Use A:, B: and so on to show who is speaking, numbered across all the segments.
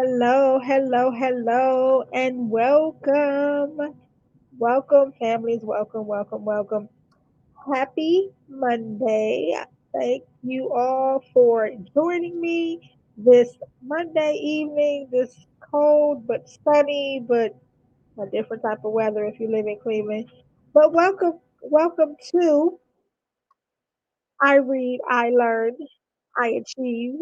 A: Hello, hello, hello, and welcome. Welcome, families. Welcome, welcome, welcome. Happy Monday. Thank you all for joining me this Monday evening, this cold but sunny, but a different type of weather if you live in Cleveland. But welcome to iRead, iLearn, iAchieve,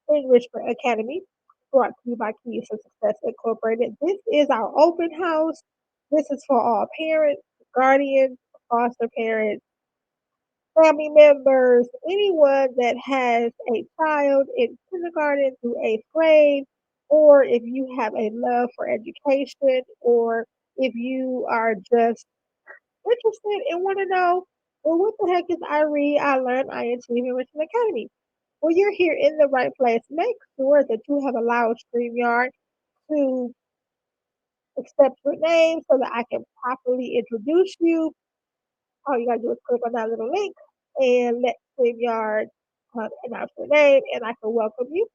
A: Enrichment Academy, brought to you by Keyz for Success Incorporated. This is our open house. This is for all parents, guardians, foster parents, family members, anyone that has a child in kindergarten through eighth grade, or if you have a love for education, or if you are just interested and want to know, well, what the heck is I read, I learn, I achieve in Richmond Academy? Well, you're here in the right place. Make sure that you have allowed StreamYard to accept your name so that I can properly introduce you. All you gotta do is click on that little link and let StreamYard announce your name, and I can welcome you.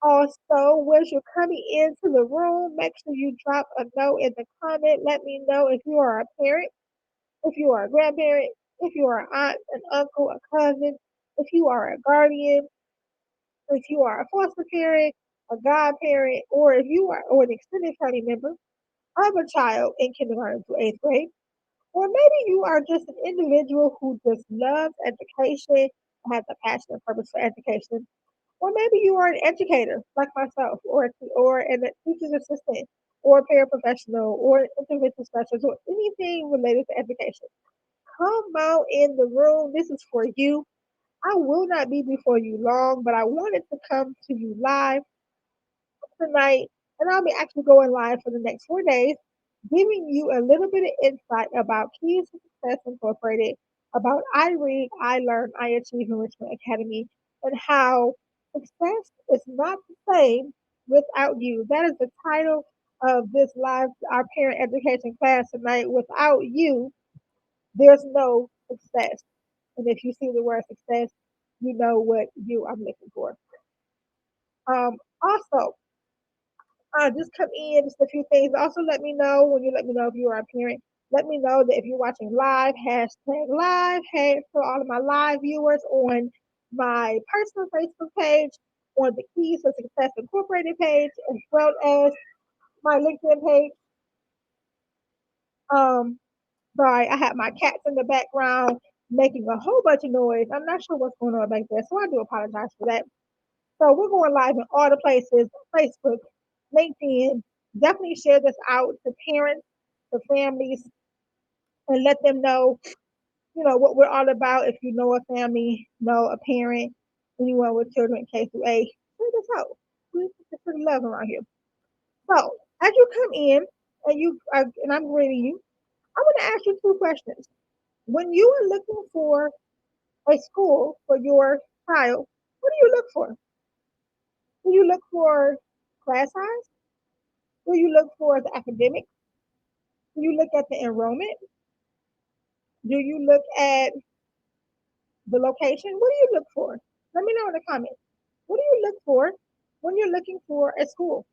A: Also, as you're coming into the room, make sure you drop a note in the comment. Let me know if you are a parent, if you are a grandparent, if you are an aunt, an uncle, a cousin, if you are a guardian, if you are a foster parent, a godparent, or if you are or an extended family member of a child in kindergarten to eighth grade, or maybe you are just an individual who just loves education, has a passion and purpose for education, or maybe you are an educator like myself, or an teacher's assistant, or a paraprofessional, or an intervention specialist, or anything related to education. Come out in the room. This is for you. I will not be before you long, but I wanted to come to you live tonight, and I'll be actually going live for the next 4 days, giving you a little bit of insight about Keyz to Success Incorporated, about iRead, iLearn, iAchieve Enrichment Academy, and how success is not the same without you. That is the title of this live, our parent education class tonight. Without you, there's no success. And if you see the word success, you know what you I'm looking for. Also, just come in, just a few things. Also, let me know when you let me know if you are a parent. Let me know that if you're watching live, hashtag live, hey, for all of my live viewers on my personal Facebook page, on the Keyz for Success Incorporated page, as well as my LinkedIn page. Um, Sorry, I have my cats in the background making a whole bunch of noise. I'm not sure what's going on back there, so I do apologize for that. So we're going live in all the places, Facebook, LinkedIn. Definitely share this out to parents, to families, and let them know, what we're all about. If you know a family, know a parent, anyone with children K through 8, share this out. We put love around here. So as you come in and I'm greeting you, I want to ask you two questions. When you are looking for a school for your child, what do you look for? Do you look for class size? Do you look for the academics? Do you look at the enrollment? Do you look at the location? What do you look for? Let me know in the comments. What do you look for when you're looking for a school?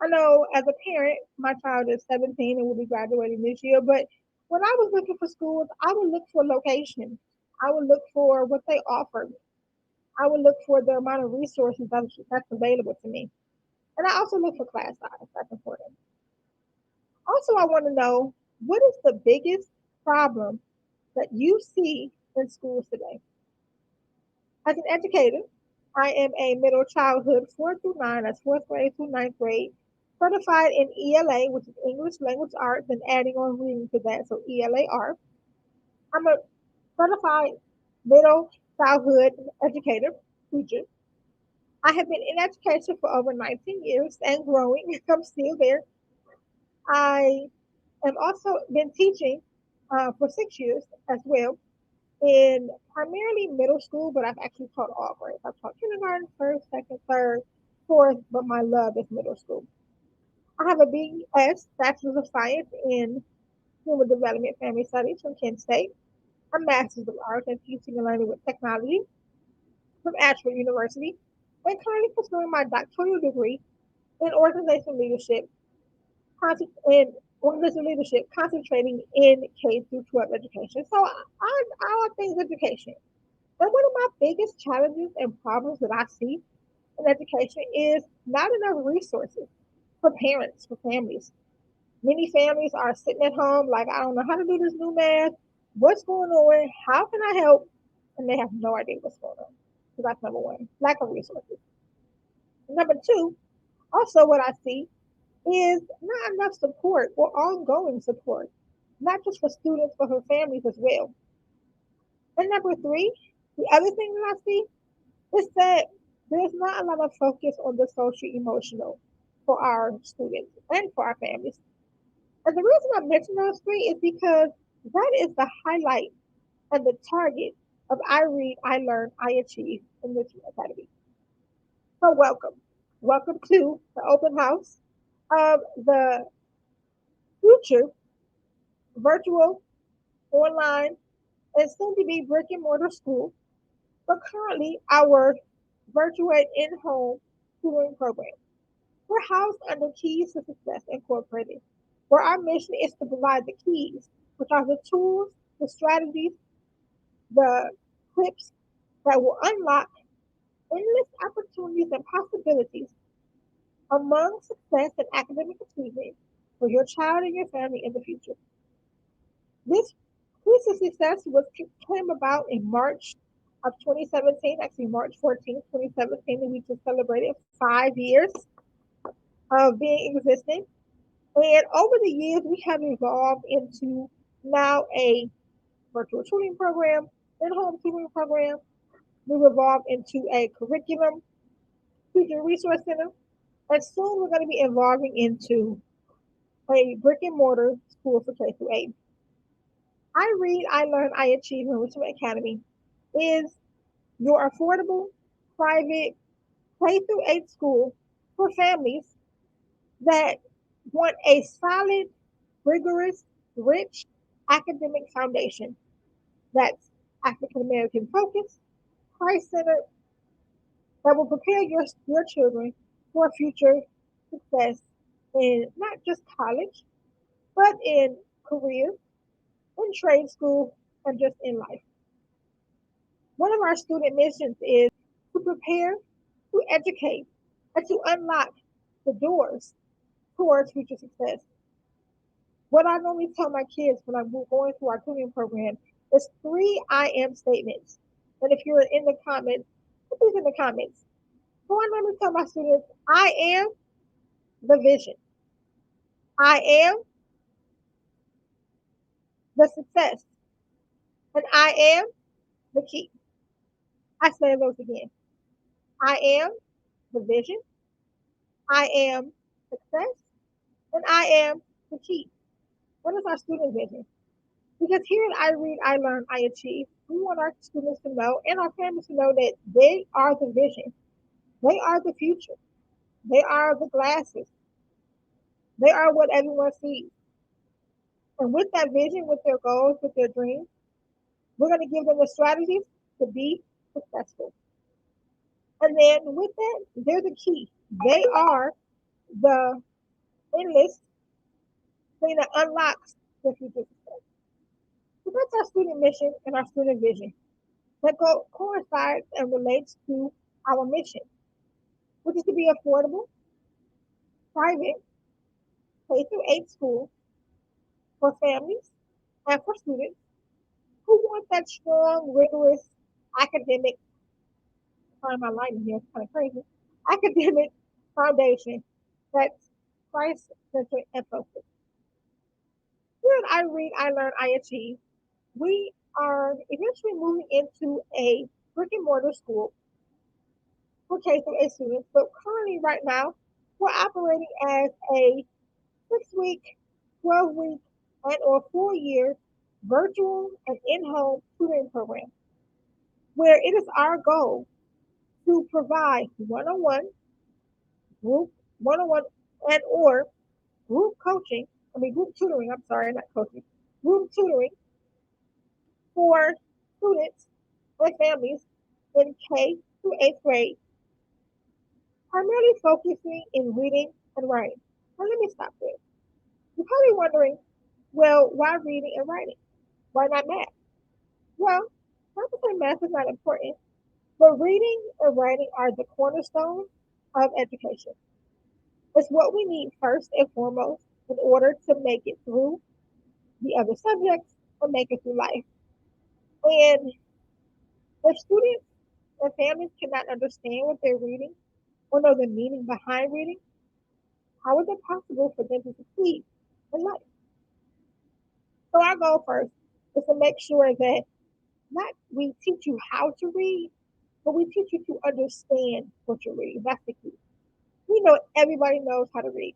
A: I know as a parent, my child is 17 and will be graduating this year, but when I was looking for schools, I would look for location. I would look for what they offered. I would look for the amount of resources that's available to me. And I also look for class size. That's important. Also, I want to know, what is the biggest problem that you see in schools today? As an educator, I am a middle childhood 4 through 9, that's fourth grade through ninth grade, certified in ELA, which is English Language Arts, and adding on reading to that, so ELAR. I'm a certified middle childhood educator, teacher. I have been in education for over 19 years and growing. I'm still there. I have also been teaching for 6 years as well in primarily middle school, but I've actually taught all grades. I've taught kindergarten, first, second, third, fourth, but my love is middle school. I have a BS, Bachelor's of Science in Human Development Family Studies from Kent State, a Master's of Arts in Teaching and Learning with Technology from Ashford University, and currently pursuing my doctoral degree in organizational leadership, in organizational leadership, concentrating in K through 12 education. So I all things education. And one of my biggest challenges and problems that I see in education is not enough resources for parents, for families. Many families are sitting at home like, I don't know how to do this new math. What's going on? How can I help? And they have no idea what's going on. So that's number one, lack of resources. Number two, also what I see is not enough support or ongoing support, not just for students, but for families as well. And number three, the other thing that I see is that there's not a lot of focus on the social emotional for our students and for our families. And the reason I mention those three is because that is the highlight and the target of iRead, iLearn, iAchieve Enrichment Academy. So welcome. Welcome to the open house of the future virtual, online, and soon to be brick and mortar school, but currently our virtual and in-home tutoring program. We're housed under Keyz to Success Incorporated, where our mission is to provide the keys, which are the tools, the strategies, the clips that will unlock endless opportunities and possibilities among success and academic achievement for your child and your family in the future. This Keys to Success came about in March of 2017, actually March 14th, 2017, and we just celebrated 5 years of being existing. And over the years, we have evolved into now a virtual tutoring program, in-home tutoring program. We've evolved into a curriculum, teacher resource center, and soon we're going to be evolving into a brick and mortar school for K through 8. iRead, iLearn, iAchieve, Enrichment Academy is your affordable, private K through 8 school for families that want a solid, rigorous, rich academic foundation that's African American focused, Christ centered, that will prepare your children for future success in not just college, but in career, in trade school, and just in life. One of our student missions is to prepare, to educate, and to unlock the doors towards future success. What I normally tell my kids when I'm going through our tutoring program is three I am statements. And if you're in the comments, put these in the comments. So I normally tell my students, I am the vision. I am the success. And I am the key. I say those again. I am the vision. I am success. And I am the key. What is our student vision? Because here at iRead, iLearn, iAchieve, we want our students to know and our families to know that they are the vision. They are the future. They are the glasses. They are what everyone sees. And with that vision, with their goals, with their dreams, we're going to give them the strategies to be successful. And then with that, they're the key. They are the endless thing that unlocks the future success. So that's our student mission and our student vision that coincides and relates to our mission, which is to be affordable, private, K through 8 school for families and for students who want that strong, rigorous academic, find my line in here, it's kind of crazy, academic foundation that's Christ centered and focused. Here at iRead, iLearn, iAchieve, we are eventually moving into a brick and mortar school for K through 8 students, but currently, right now, we're operating as a 6 week, 12-week, and or 4 year virtual and in-home tutoring program, where it is our goal to provide one-on-one, group, one-on-one, and or group tutoring, I'm sorry, not coaching, group tutoring for students and families in K through 8th grade primarily focusing in reading and writing. Now, let me stop there. You're probably wondering, well, why reading and writing? Why not math? Well, not to say math is not important, but reading and writing are the cornerstone of education. It's what we need first and foremost in order to make it through the other subjects and make it through life. And if students and families cannot understand what they're reading or know the meaning behind reading, how is it possible for them to succeed in life? So our goal first is to make sure that not we teach you how to read, but we teach you to understand what you're reading. That's the key. We know everybody knows how to read,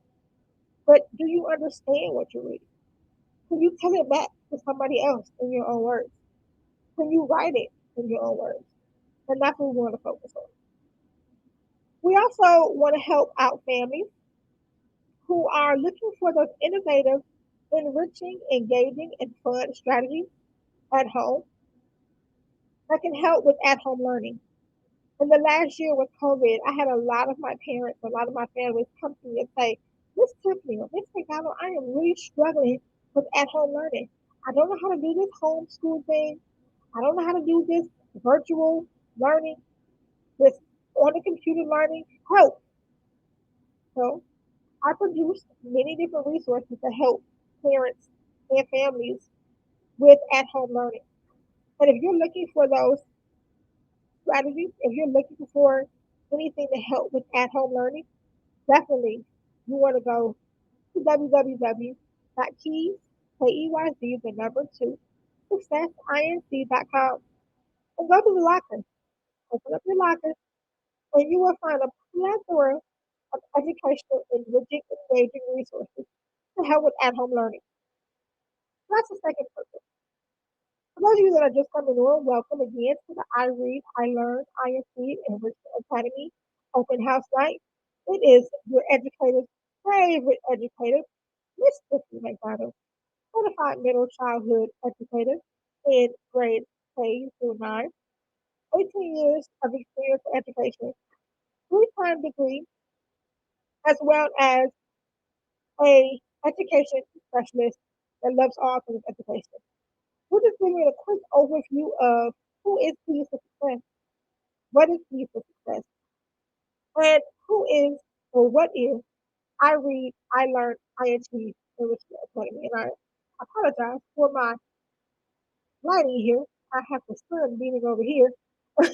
A: but do you understand what you're reading? Can you tell it back to somebody else in your own words? Can you write it in your own words? And that's what we want to focus on. We also want to help out families who are looking for those innovative, enriching, engaging, and fun strategies at home that can help with at home learning. In the last year with COVID, I had a lot of my parents, a lot of my families come to me and say, Miss Tiffany or Miss McDonald, I am really struggling with at home learning. I don't know how to do this homeschool thing. I don't know how to do this virtual learning, this on the computer learning. Help. So I produced many different resources to help parents and families with at home learning. And if you're looking for those strategies, if you're looking for anything to help with at home learning, definitely you want to go to www.keyz, K-E-Y-Z, the number two, successinc.com and go to the locker. Open up your locker and you will find a plethora of educational, enriching, engaging resources to help with at home learning. That's the second purpose. For those of you that are just coming on, welcome again to the iRead, iLearn, iAchieve, Enrichment Academy open house night. It is your educator's favorite educator, Miss Tiffany McDonald, certified middle childhood educator in grades K through 9, 18 years of experience in education, three-time degree, as well as a education specialist that loves all things education. We're just giving you a quick overview of who is Keyz for Success, what is Keyz for Success, and who is or what is I Read, I Learn, I Achieve Enrichment Academy. And I apologize for my lighting here. I have the sun beating over here, and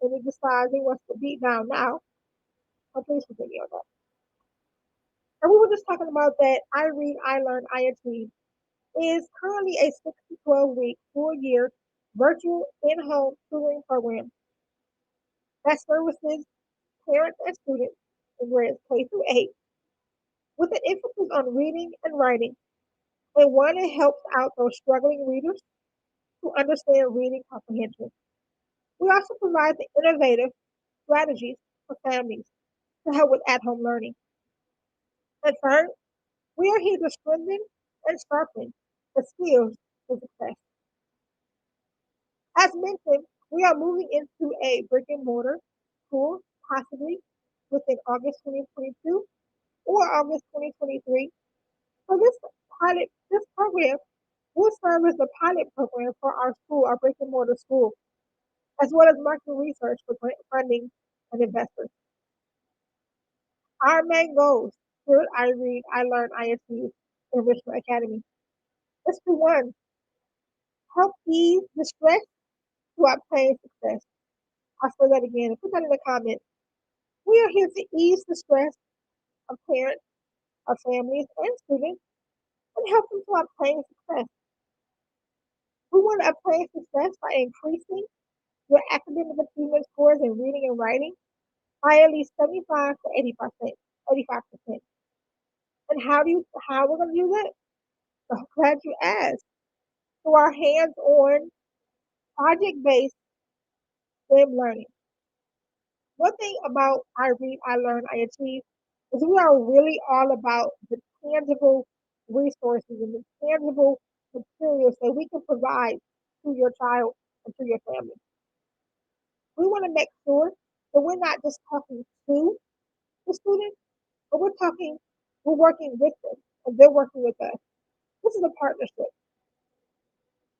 A: it decides it wants to beat down now. So please forgive me on that. And we were just talking about that I Read, I Learn, I Achieve is currently a 6 to 12 week, 4 year virtual in home tutoring program that services parents and students in grades K through 8 with an emphasis on reading and writing, and one that helps out those struggling readers to understand reading comprehension. We also provide the innovative strategies for families to help with at home learning. And third, we are here to strengthen and sharpen the skills for success. As mentioned, we are moving into a brick and mortar school, possibly within August 2022 or August 2023. So this program will serve as the pilot program for our school, our brick and mortar school, as well as market research for grant funding and investors. Our main goals here at iRead, iLearn, iAchieve, Enrichment Academy is to one, help ease the stress to obtain success. I'll say that again and put that in the comments. We are here to ease the stress of parents, of families, and students and help them to obtain success. We want to obtain success by increasing your academic achievement scores in reading and writing by at least 75 to 80%, 85%. And how we're going to do that? So glad you asked. So our hands-on project-based STEM learning. One thing about I Read, I Learn, I Achieve is we are really all about the tangible resources and the tangible materials that we can provide to your child and to your family. We want to make sure that we're not just talking to the student, but we're working with them, and they're working with us. This is a partnership.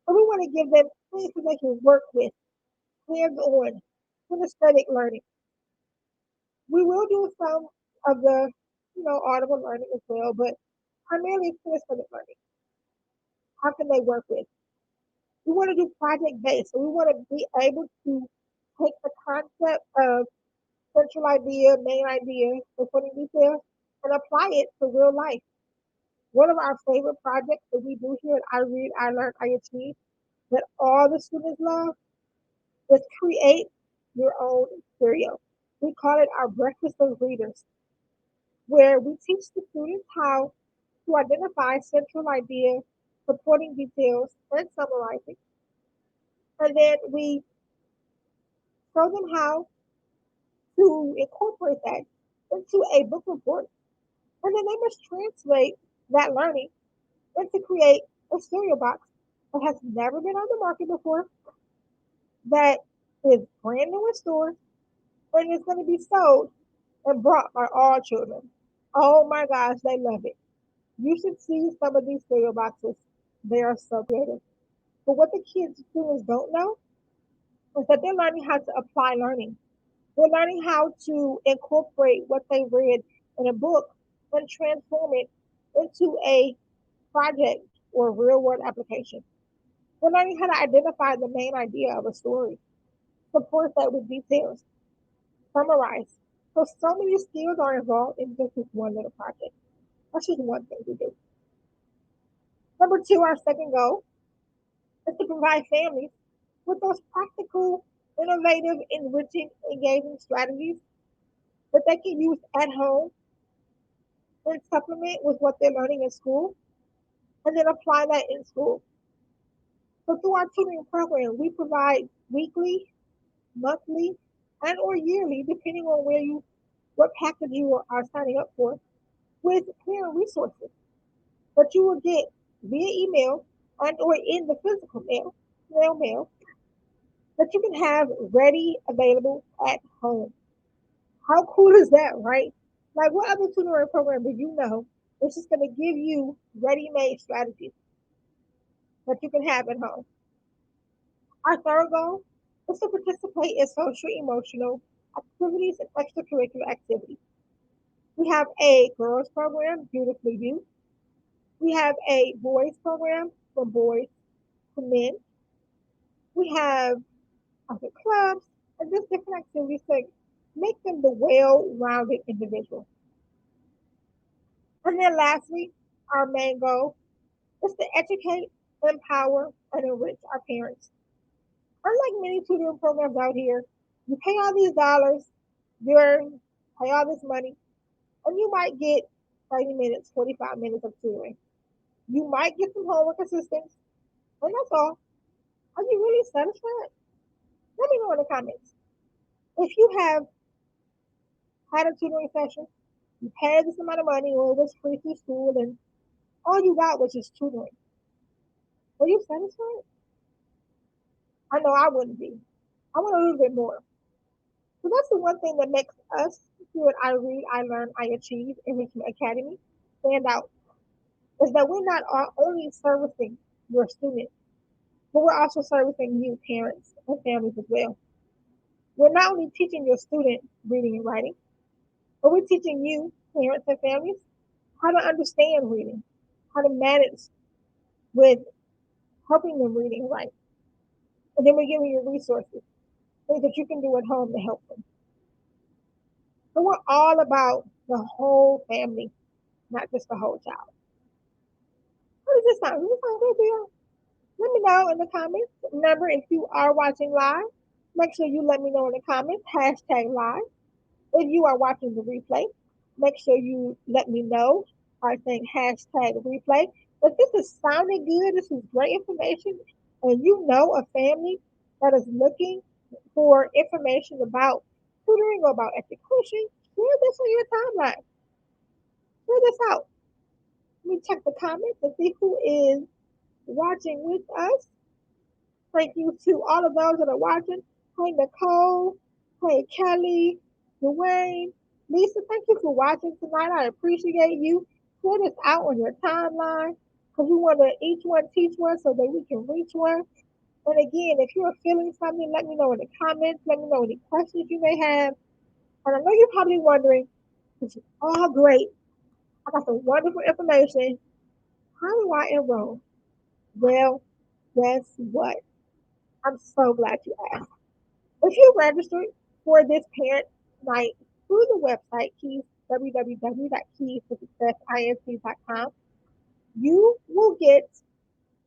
A: So we want to give them things that they can work with, hands-on, kinesthetic learning. We will do some of the, audible learning as well, but primarily it's kinesthetic learning. How can they work with? We want to do project-based, so we want to be able to take the concept of central idea, main idea, supporting details, and apply it to real life. One of our favorite projects that we do here at iRead, iLearn, iAchieve that all the students love is create your own cereal. We call it our breakfast of readers, where we teach the students how to identify central idea, supporting details, and summarizing. And then we show them how to incorporate that into a book report. And then they must translate that learning and to create a cereal box that has never been on the market before, that is brand new in stores, and is going to be sold and brought by all children. Oh my gosh, they love it. You should see some of these cereal boxes. They are so creative. But what the kids students don't know is that they're learning how to apply learning. They're learning how to incorporate what they read in a book and transform it into a project or real world application. We're learning how to identify the main idea of a story, support that with details, summarize. So many skills are involved in just this one little project. That's just one thing we do. Number two, our second goal is to provide families with those practical, innovative, enriching, engaging strategies that they can use at home and supplement with what they're learning in school and then apply that in school. So through our tutoring program, we provide weekly, monthly, and or yearly, depending on what package you are signing up for, with parent resources that you will get via email and or in the physical mail, that you can have ready, available at home. How cool is that, right? Like what other tutoring program do you know that's just going to give you ready-made strategies that you can have at home? Our third goal is to participate in social emotional activities and extracurricular activities. We have a girls program, Beautifully You. We have a boys program from boys to men. We have other clubs and just different activities to make them the well-rounded individual. And then lastly, our main goal is to educate, empower, and enrich our parents. Unlike many tutoring programs out here, you pay all these dollars, you pay all this money, and you might get 30 minutes, 45 minutes of tutoring. You might get some homework assistance, and that's all. Are you really satisfied? Let me know in the comments. If you have had a tutoring session, you paid this amount of money, or it was free through school, and all you got was just tutoring. Were you satisfied? I know I wouldn't be. I want a little bit more. So that's the one thing that makes us here at iRead, iLearn, iAchieve, Enrichment Academy stand out, is that we're not only servicing your students, but we're also servicing you, parents and families as well. We're not only teaching your student reading and writing, but we're teaching you, parents and families, how to understand reading, how to manage with helping them read and write. And then we're giving you resources, things that you can do at home to help them. So we're all about the whole family, not just the whole child. What does this sound? Does this sound good, Bill? Let me know in the comments. Remember, if you are watching live, make sure you let me know in the comments, hashtag live. If you are watching the replay, make sure you let me know by saying hashtag replay. If this is sounding good, this is great information, and you know a family that is looking for information about tutoring or about education, share this on your timeline. Share this out. Let me check the comments and see who is watching with us. Thank you to all of those that are watching. Hey, Nicole. Hey, Kelly. Dwayne. Lisa, thank you for watching tonight. I appreciate you. Share this out on your timeline because we want to each one teach one so that we can reach one. And again, if you're feeling something, let me know in the comments. Let me know any questions you may have. And I know you're probably wondering, this is all great. I got some wonderful information. How do I enroll? Well, guess what? I'm so glad you asked. If you registered for this parent night through the website Keyz, www.keyzforsuccessinc.com, you will get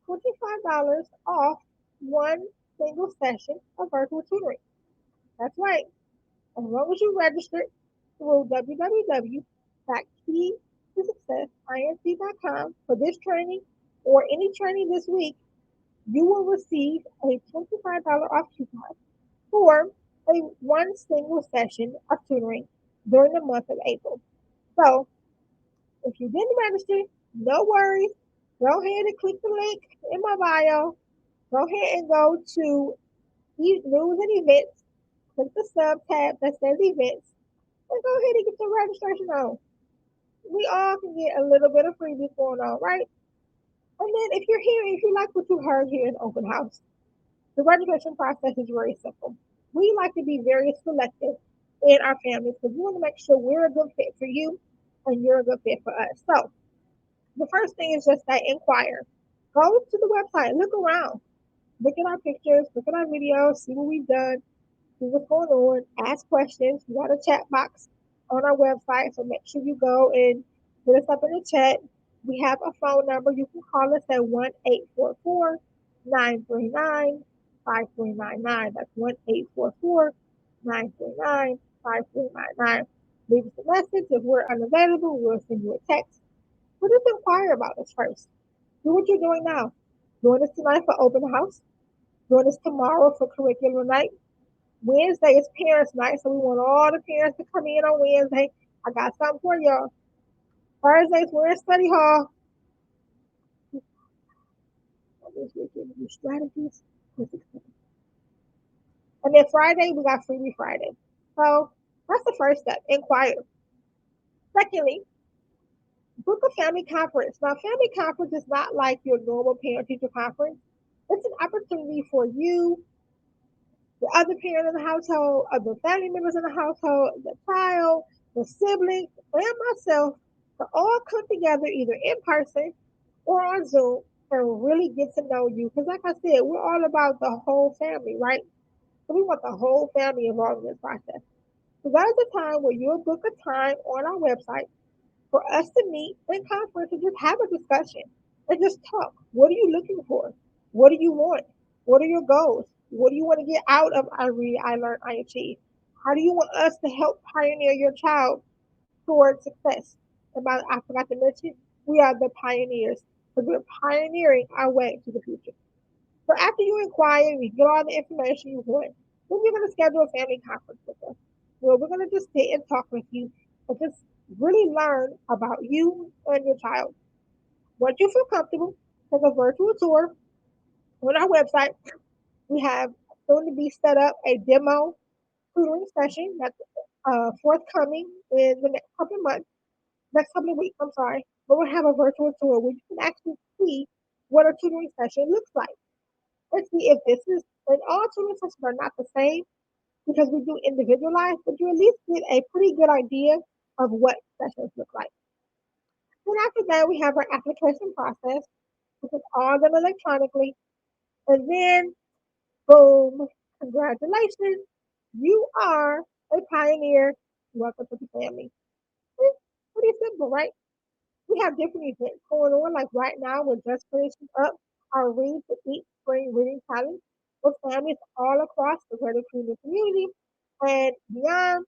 A: $25 off one single session of virtual tutoring. That's right. As long as you registered through www.keyzforsuccessinc.com for this training or any training this week, you will receive a $25 off coupon for a one single session of tutoring during the month of April. So if you didn't register, no worries. Go ahead and click the link in my bio. Go ahead and go to news and events. Click the sub tab that says events and go ahead and get your registration on. We all can get a little bit of freebies going on, right? And then if you like what you heard here in open house, the registration process is very simple. We like to be very selective in our families because we want to make sure we're a good fit for you and you're a good fit for us. So the first thing is just that inquire. Go to the website, look around, look at our pictures, look at our videos, see what we've done, see what's going on, ask questions. We got a chat box on our website, so make sure you go and hit us up in the chat. We have a phone number. You can call us at 1-844-939-5399. That's 1-844-939-5399. Leave us a message. If we're unavailable, we'll send you a text. But just inquire about us first. Do what you're doing now. Join us tonight for open house. Join us tomorrow for curriculum night. Wednesday is parents' night, so we want all the parents to come in on Wednesday. I got something for y'all. Thursdays we're in study hall. We're giving you strategies. And then Friday we got Freebie Friday. So that's the first step. Inquire. Secondly, book a family conference. Now, family conference is not like your normal parent teacher conference. It's an opportunity for you, the other parent in the household, other family members in the household, the child, the siblings, and myself to all come together either in person or on Zoom and really get to know you. Because, like I said, we're all about the whole family, right? So we want the whole family involved in this process. So that is the time where you'll book a time on our website for us to meet in conference and just have a discussion and just talk. What are you looking for? What do you want? What are your goals? What do you want to get out of iRead, iLearn, iAchieve? How do you want us to help pioneer your child towards success? I forgot to mention, we are the pioneers because we're pioneering our way to the future. So after you inquire, you get all the information you want, then you're going to schedule a family conference with us where we're going to just sit and talk with you and just really learn about you and your child. Once you feel comfortable, take a virtual tour on our website. We have soon to be set up a demo tutoring session that's forthcoming in the next couple of weeks, I'm sorry. But we'll have a virtual tour where you can actually see what a tutoring session looks like. Let's see if this is, and all tutoring sessions are not the same because we do individualized, but you at least get a pretty good idea of what sessions look like. Then after that, we have our application process, which is all done electronically. And then, boom, congratulations, you are a pioneer. Welcome to the family. It's pretty simple, right? We have different events going on. Like right now, we're just finishing up our Read to Eat Spring Reading Challenge with families all across the greater Cleveland community and beyond,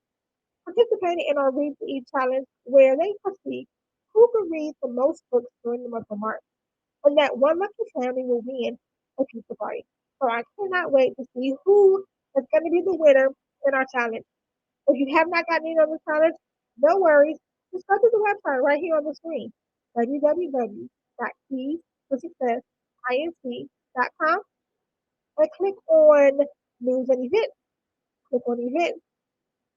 A: participating in our Read to Eat Challenge, where they can see who can read the most books during the month of March. And that one lucky family will win a pizza party. So I cannot wait to see who is going to be the winner in our challenge. If you have not gotten in on the challenge, no worries. Just go to the website right here on the screen, www.keyzforsuccessinc.com, and click on News and Events. Click on Events.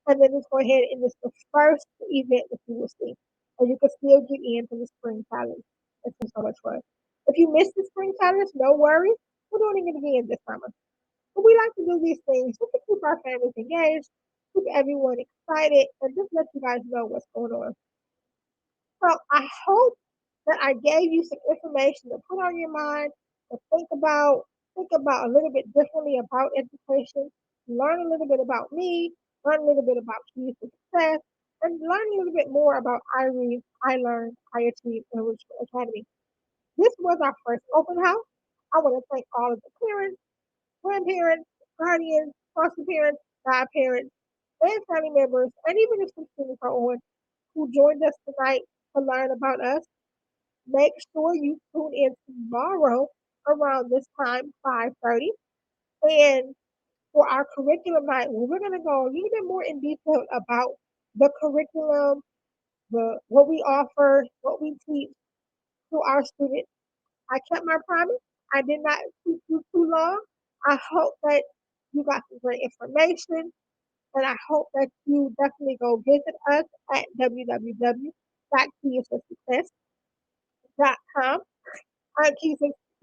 A: And then just go ahead and it's the first event that you will see. And you can still get into the spring challenge. It's been so much fun. If you missed the spring challenge, no worries. We're doing it again this summer. But we like to do these things just to keep our families engaged, keep everyone excited, and just let you guys know what's going on. So I hope that I gave you some information to put on your mind, to think about a little bit differently about education, learn a little bit about me, learn a little bit about Keyz success, and learn a little bit more about iRead, iLearn, iAchieve, and Enrichment Academy. This was our first open house. I want to thank all of the parents, grandparents, guardians, foster parents, godparents, and family members, and even if some students are on who joined us tonight to learn about us. Make sure you tune in tomorrow around this time, 5:30, and for our curriculum night, where we're going to go a little bit more in detail about the curriculum, the what we offer, what we teach to our students. I kept my promise. I did not keep you too long. I hope that you got some great information, and I hope that you definitely go visit us at www.keysuccess.com.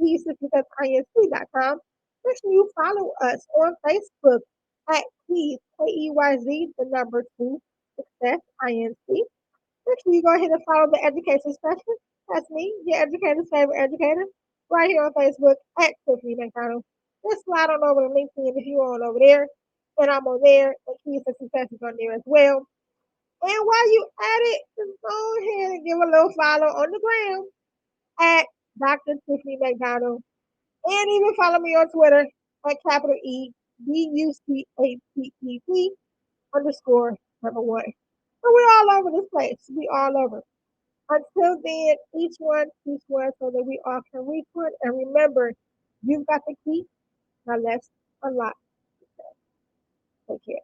A: Keysuccessinc.com. Make sure you follow us on Facebook at Keyz, Keyz, the number two, Success, INC. Make sure you go ahead and follow the education specialist. That's me, your educator's favorite educator, right here on Facebook at Tiffany McDonald. Just slide on over to LinkedIn if you're on over there. And I'm on there, and Keyz Success is on there as well. And while you at it, just go ahead and give a little follow on the gram at Dr. Tiffany McDonald. And even follow me on Twitter at capital EBUCATET underscore number one. So we're all over this place. We all over. Until then, each one teach one so that we all can reach one. And remember, you've got the key. Now let's unlock. Take care.